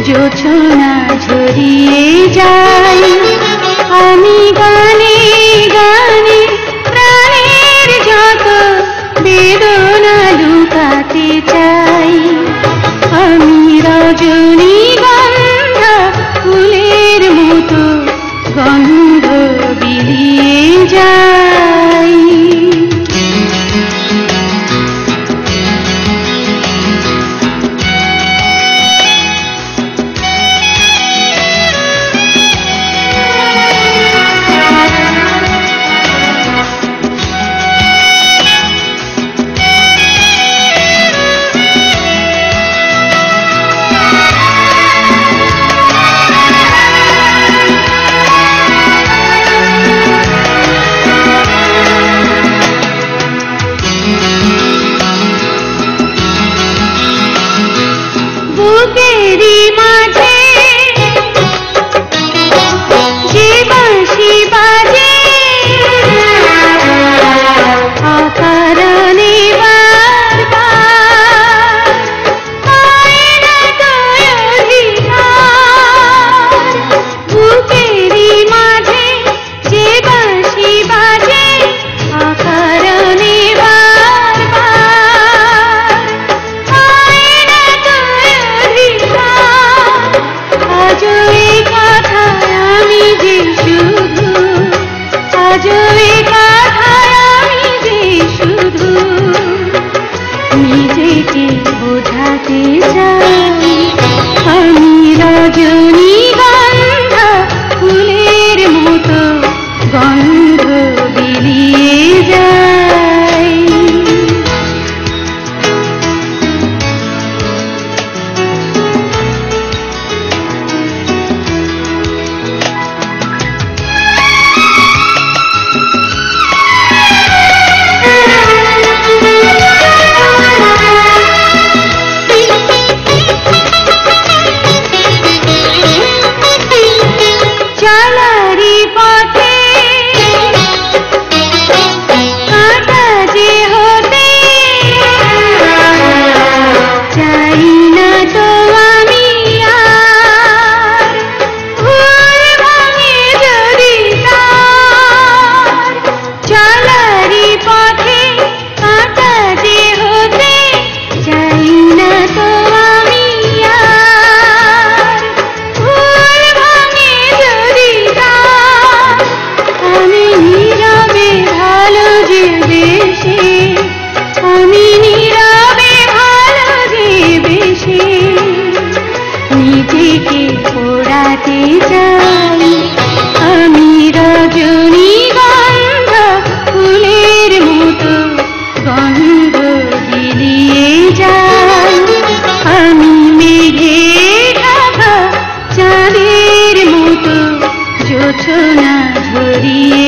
জোছনা ঝরিয়ে যায় আমি গানে গানে প্রাণের যত বেদনা লুকাতে চাই আমি রজনীগন্ধা ফুলের মতো গন্ধ বিলিয়ে যাই বুকেরি মাঝে যে বাঁশি বাজে অকারণে বারবার পায় না তো অধিকার বুকেরি মাঝে যে বাঁশি বাজে অকারণে নিজেকে বোঝাতে চাই আমি রজনীগন্ধা ফুলের মতো গন্ধ বিলিয়ে যাই নিজেকে পোড়াতে চাই আমি রজনীগন্ধা ফুলের মতো গন্ধ বিলিয়ে যাই আমি মেঘে ঢাকা চাঁদের মতো জোছনা ঝরিয়ে